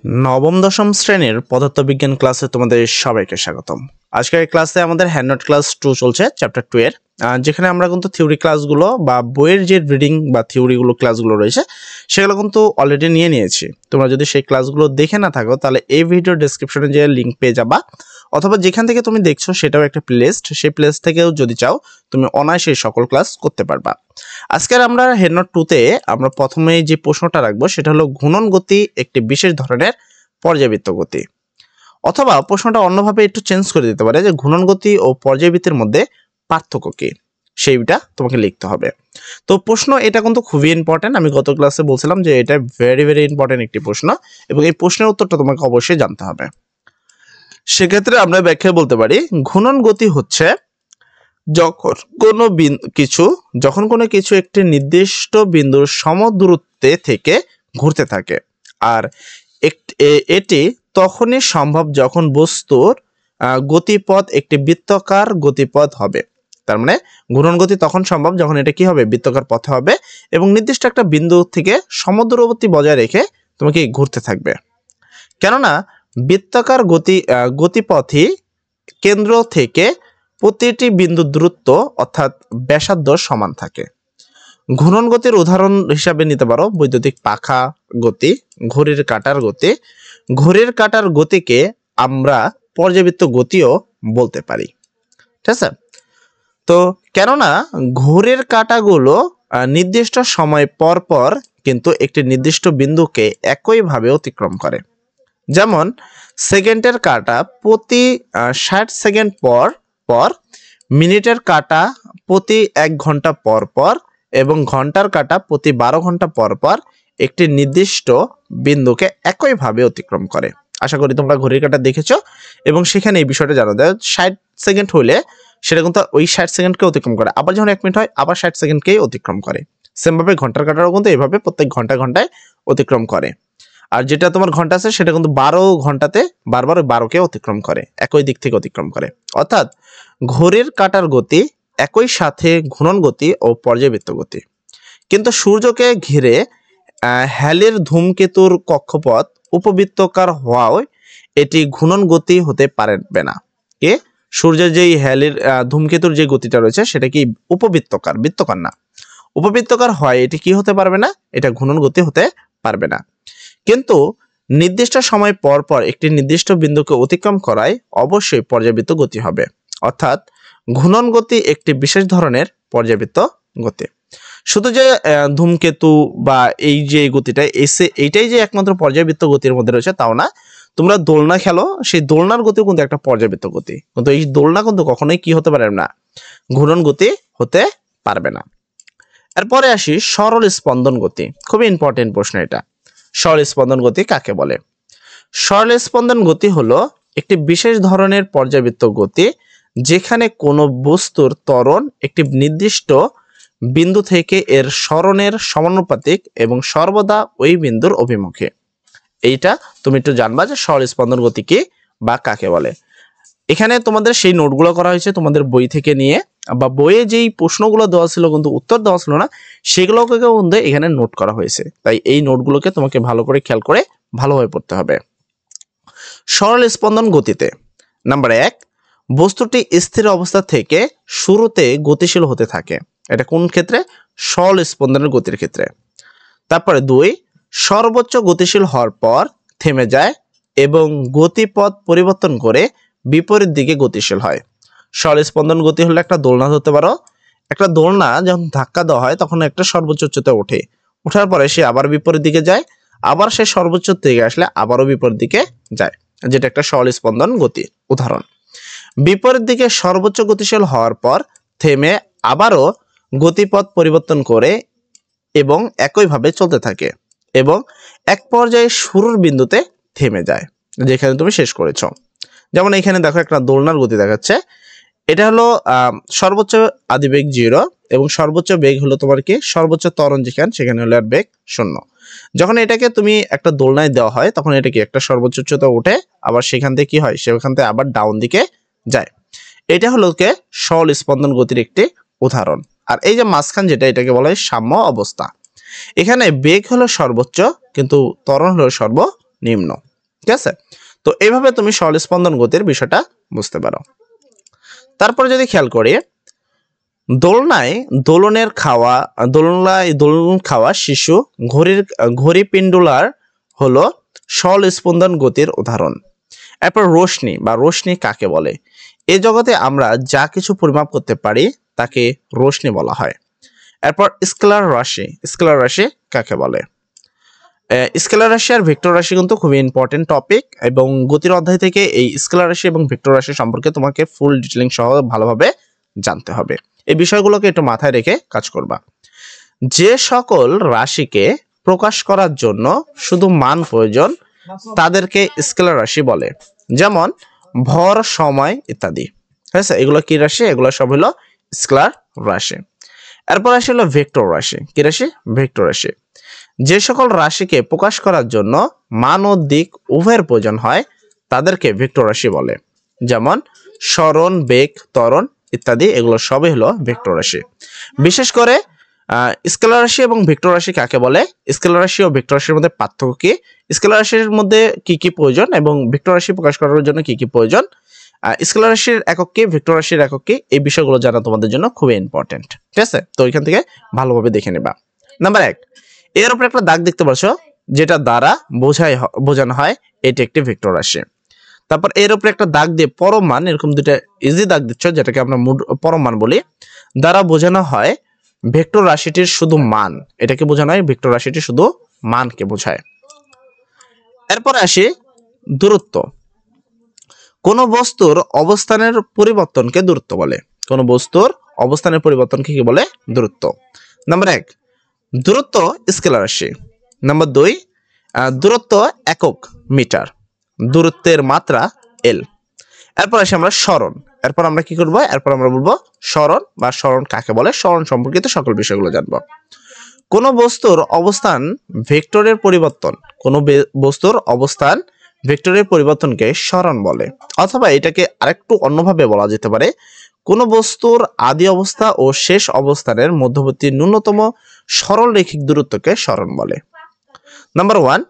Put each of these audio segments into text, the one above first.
নবম দশম শ্রেণীর পদার্থবিজ্ঞান ক্লাসে তোমাদের সবাইকে স্বাগতম। আজকের ক্লাসে আমাদের হ্যান্ডনোট ক্লাস 2 চলছে, চ্যাপ্টার 2 এর, যেখানে আমরা কিন্তু থিওরি ক্লাসগুলো বা বইয়ের যে রিডিং বা থিওরিগুলো ক্লাসগুলো রয়েছে সেগুলো কিন্তু অলরেডি নিয়েছি। তোমরা যদি সেই ক্লাসগুলো দেখে না থাকো তাহলে এই ভিডিও ডেসক্রিপশনে যে লিঙ্ক পেয়ে যাবা, অথবা যেখান থেকে তুমি দেখছো সেটাও একটা প্লেলিস্ট, সেই প্লেলিস্ট থেকেও যদি চাও তুমি অনায়াসে সকল ক্লাস করতে পারবা। আজকের আমরা হ্যান্ডনোট 2 তে আমরা প্রথমে যে প্রশ্নটা রাখবো সেটা হলো ঘূর্ণন গতি একটি বিশেষ ধরনের পর্যাবৃত্ত গতি, অথবা প্রশ্নটা অন্যভাবে একটু চেঞ্জ করে দিতে পারে যে ঘূর্ণন গতি ও পর্যাবৃত্তের মধ্যে পার্থক্য কি, সেইটা তোমাকে লিখতে হবে। তো প্রশ্ন এটা কিন্তু খুবই ইম্পর্টেন্ট, আমি গত ক্লাসে বলছিলাম যে এটা ভেরি ভেরি ইম্পর্টেন্ট একটি প্রশ্ন এবং এই প্রশ্নের উত্তরটা তোমাকে অবশ্যই জানতে হবে। সেক্ষেত্রে আমরা ব্যাখ্যায় বলতে পারি ঘূর্ণন গতি হচ্ছে যখন কোনো কিছু একটি নির্দিষ্ট বিন্দুর সমদূরত্বে থেকে ঘুরতে থাকে, আর এটি তখনই সম্ভব যখন বস্তুর গতিপথ একটি বৃত্তাকার গতিপথ হবে। তার মানে ঘূর্ণন গতি তখন সম্ভব যখন এটা কি হবে, বৃত্তাকার পথে হবে এবং নির্দিষ্ট একটা বিন্দু থেকে সমদূরবর্তী বজায় রেখে তোমাকে ঘুরতে থাকবে। কেননা বৃত্তাকার গতিপথই কেন্দ্র থেকে প্রতিটি বিন্দুর দূরত্ব অর্থাৎ ব্যাসার্ধ সমান থাকে। ঘূর্ণন গতির উদাহরণ হিসাবে নিতে পারো বৈদ্যুতিক পাখা গতি, ঘড়ির কাঁটার গতি। ঘড়ির কাঁটার গতিকে আমরা পর্যাবৃত্ত গতিও বলতে পারি, ঠিক আছে? তো কেননা ঘড়ির কাঁটাগুলো নির্দিষ্ট সময় পর পর কিন্তু একটি নির্দিষ্ট বিন্দুকে একইভাবে অতিক্রম করে। যেমন সেকেন্ডের কাঁটা প্রতি 60 সেকেন্ড পর পর, মিনিটের কাঁটা প্রতি 1 ঘন্টা পর পর এবং ঘন্টার কাঁটা প্রতি 12 ঘন্টা পর পর একটি নির্দিষ্ট বিন্দুকে একইভাবে অতিক্রম করে। আশা করি তোমরা ঘড়ির কাঁটা দেখেছো এবং সেখানে এই বিষয়টা জানো যে 60 সেকেন্ড হলে সেটা কিন্তু ওই 60 সেকেন্ডকে অতিক্রম করে, আবার যখন 1 মিনিট হয় আবার 60 সেকেন্ডকেই অতিক্রম করে। সেমভাবে ঘন্টার কাঁটারও কিন্তু এইভাবে প্রত্যেক ঘন্টায় অতিক্রম করে। আর যেটা তোমার ঘন্টা আছে সেটা কিন্তু 12 ঘন্টাতে বারবার 12কে অতিক্রম করে, একই দিক থেকে অতিক্রম করে। অর্থাৎ ঘড়ির কাঁটার গতি একই সাথে ঘূর্ণন গতি ও পর্যাবৃত্ত গতি। কিন্তু সূর্যকে ঘিরে হ্যালির ধূমকেতুর কক্ষপথ উপবৃত্তাকার হওয়ায় এটি ঘূর্ণন গতি হতে পারবে না। কে সূর্যের যেই হ্যালির ধূমকেতুর যে গতিটা রয়েছে সেটা কি উপবৃত্তাকার, বৃত্তাকার না। উপবৃত্তাকার হয় এটি কি হতে পারবে না, এটা ঘূর্ণন গতি হতে পারবে না। কিন্তু নির্দিষ্ট সময় পর পর একটি নির্দিষ্ট বিন্দুকে অতিক্রম করায় অবশ্যই পর্যাবৃত্ত গতি হবে। অর্থাৎ ঘূর্ণন গতি একটি বিশেষ ধরনের পর্যাবৃত্ত গতি। শুধু যে ধূমকেতু বা এই যে গতিটা এইটাই যে একমাত্র পর্যাবৃত্ত গতির মধ্যে রয়েছে তাও না। তোমরা দোলনা খেলো, সেই দোলনার গতিও কিন্তু একটা পর্যাবৃত্ত গতি, কিন্তু এই দোলনা কিন্তু কখনোই কি হতে পারে না, ঘূর্ণন গতি হতে পারবে না। এরপরে আসি সরল স্পন্দন গতি। খুবই ইম্পর্টেন্ট প্রশ্ন এটা। সরল স্পন্দন গতি কাকে বলে? সরল স্পন্দন গতি হলো একটি বিশেষ ধরনের পর্যাবৃত্ত গতি যেখানে কোনো বস্তুর ত্বরণ একটি নির্দিষ্ট বিন্দু থেকে এর সরণের সমানুপাতিক এবং সর্বদা ওই বিন্দুর অভিমুখে। এইটা তুমি একটু জানবা যে সরল স্পন্দন গতি কি বা কাকে বলে। এখানে তোমাদের সেই নোটগুলো করা হয়েছে তোমাদের বই থেকে নিয়ে, বা বইয়ে যেই প্রশ্নগুলো দেওয়া ছিল কিন্তু উত্তর দেওয়া ছিল না, সেগুলোকে কিন্তু এখানে নোট করা হয়েছে। তাই এই নোটগুলোকে তোমাকে ভালো করে খেয়াল করে ভালোভাবে পড়তে হবে। সরল স্পন্দন গতিতে নাম্বার 1, বস্তুটি স্থির অবস্থা থেকে শুরুতে গতিশীল হতে থাকে। এটা কোন ক্ষেত্রে? সরল স্পন্দনের গতির ক্ষেত্রে। তারপরে 2, সর্বোচ্চ গতিশীল হওয়ার পর থেমে যায় এবং গতিপথ পরিবর্তন করে বিপরীত দিকে গতিশীল হয়। সরল স্পন্দন গতি হলো একটা দোলনা ধরতে পারো। একটা দোলনা যখন ধাক্কা দেওয়া হয় তখন একটা সর্বোচ্চ উচ্চতায় ওঠে, ওঠার পরে সে আবার বিপরীত দিকে যায়, আবার সে সর্বোচ্চ থেকে আসলে আবারও বিপরীত দিকে যায়, যেটা একটা সরল স্পন্দন গতি উদাহরণ। বিপরীত দিকে সর্বোচ্চ গতিশীল হওয়ার পর থেমে আবারও গতিপথ পরিবর্তন করে এবং একইভাবে চলতে থাকে এবং এক পর্যায়ে শুরুর বিন্দুতে থেমে যায় যেখানে তুমি শেষ করেছো। যেমন এখানে দেখো একটা দোলনার গতি দেখাচ্ছে, এটা হলো সর্বোচ্চ আদিবেগ 0 এবং সর্বোচ্চ বেগ হলো তোমার কি সর্বোচ্চ ত্বরণ সেখানে হলো আর বেগ 0। যখন এটাকে তুমি একটা দোলনায় দেওয়া হয় তখন এটা কি একটা সর্বোচ্চ উচ্চতা ওঠে, আবার সেখান থেকে কি হয়, সেখান থেকে আবার ডাউন দিকে যায়। এটা হলো কে সরল স্পন্দন গতির একটি উদাহরণ। আর এই যে মাঝখান যেটা, এটাকে বলা হয় সাম্য অবস্থা। এখানে বেগ হলো সর্বোচ্চ কিন্তু ত্বরণ হলো সর্বনিম্ন। ঠিক আছে। তো এইভাবে তুমি সরল স্পন্দন গতির বিষয়টা বুঝতে পারো। তারপরে যদি খেয়াল করি, দোলনায় দোলন খাওয়া শিশু ঘড়ি পেন্ডুলার হলো সরল স্পন্দন গতির উদাহরণ। এরপর রোশনি কাকে বলে? এই জগতে আমরা যা কিছু পরিমাপ করতে পারি তাকে রোশনি বলা হয়। এরপর স্কেলার রাশি কাকে বলে? স্কেলার রাশি আর ভেক্টর রাশি কিন্তু খুবই ইম্পর্টেন্ট টপিক, এবং গতির অধ্যায় থেকে এই স্কেলার রাশি এবং ভেক্টর রাশি সম্পর্কে তোমাকে ফুল ডিটেইলিং সহ ভালোভাবে জানতে হবে। এই বিষয়গুলোকে একটু মাথায় রেখে কাজ করবা। যে সকল রাশিকে প্রকাশ করার জন্য শুধু মান প্রয়োজন তাদেরকে স্কেলার রাশি বলে, যেমন ভর, সময় ইত্যাদি। ঠিক আছে, এগুলো কি রাশি? এগুলো সব হলো স্কেলার রাশি। এরপর আসে হলো ভেক্টর রাশি। কি রাশি? ভেক্টর রাশি। যে সকল রাশিকে প্রকাশ করার জন্য মান ও দিক উভয়ের প্রয়োজন হয় তাদেরকে ভেক্টর রাশি বলে, যেমন সরণ, বেগ, ত্বরণ ইত্যাদি। এগুলো সবই হলো ভেক্টর রাশি। বিশেষ করে স্কেলার রাশি এবং ভেক্টর রাশি কাকে বলে, স্কেলার রাশি ও ভেক্টর রাশির মধ্যে পার্থক্য কি, স্কেলার রাশির মধ্যে কি কি প্রয়োজন এবং ভেক্টর রাশি প্রকাশ করার জন্য কি কি প্রয়োজন, স্কেলার রাশির একক কি, ভেক্টর রাশির একক কি, এই বিষয়গুলো জানা তোমাদের জন্য খুবই ইম্পর্টেন্ট। ঠিক আছে, তো এখান থেকে ভালোভাবে দেখে নেবা। নাম্বার 1, এর উপরে একটা দাগ দেখতে পাচ্ছ যেটা দ্বারা বোঝানো হয় এটি একটি ভেক্টর রাশি। তারপর এর উপরে একটা দাগ দিয়ে পরম মান, এরকম দুটো ইজি দাগ দিচ্ছ যেটাকে আমরা পরম মান বলি, দ্বারা বোঝানো হয় ভেক্টর রাশিটির শুধু মান। এটাকে বোঝানো হয় ভেক্টর রাশিটি শুধু মানকে বোঝায়। এরপর আসি দূরত্ব। কোন বস্তুর অবস্থানের পরিবর্তনকে দূরত্ব বলে। কোন বস্তুর অবস্থানের পরিবর্তনকে কি বলে? দূরত্ব। নাম্বার 1, দূরত্ব স্কেলার রাশি। নাম্বার 2, দূরত্ব একক মিটার, দূরত্বের মাত্রা এল। এরপর আসি আমরা সরণ। এরপর আমরা কি করব? এরপর আমরা বলবো সরণ বা সরণ কাকে বলে, সরণ সম্পর্কিত সকল বিষয়গুলো জানবো। কোন বস্তুর অবস্থান ভেক্টরের পরিবর্তন, কোন বস্তুর অবস্থান ভেক্টরের পরিবর্তনকে সরণ বলে, অথবা এটাকে আরেকটু অন্যভাবে বলা যেতে পারে, কোন বস্তুর আদি অবস্থা ও শেষ অবস্থানের মধ্যবর্তী ন্যূনতম সরল রৈখিক দূরত্বকে সরণ বলে। নাম্বার 1,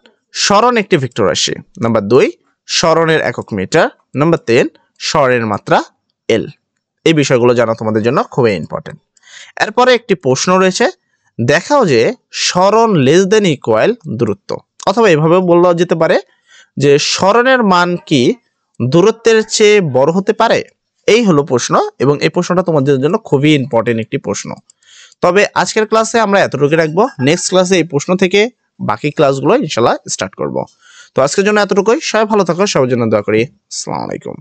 সরণ একটি ভেক্টর রাশি। নাম্বার 2, সরণের একক মিটার। নাম্বার 3, সরণের মাত্রা এল। এই বিষয়গুলো জানা তোমাদের জন্য খুবই ইম্পর্টেন্ট। এরপরে একটি প্রশ্ন রয়েছে, দেখাও যে সরণ লেস দেন ইকুয়াল দূরত্ব, অথবা এভাবে বলা যেতে পারে যে সরণের মান কি দূরত্বের চেয়ে বড় হতে পারে। এই হলো প্রশ্ন, এবং এই প্রশ্নটা তোমাদের জন্য খুবই ইম্পর্টেন্ট একটি প্রশ্ন। তবে আজকের ক্লাসে আমরা এতটুকু রাখবো, নেক্সট ক্লাসে এই প্রশ্ন থেকে বাকি ক্লাসগুলো ইনশাআল্লাহ স্টার্ট করব। তো আজকের জন্য এতটুকুই। সবাই ভালো থাকো, সবার জন্য দোয়া করি। আসসালামু আলাইকুম।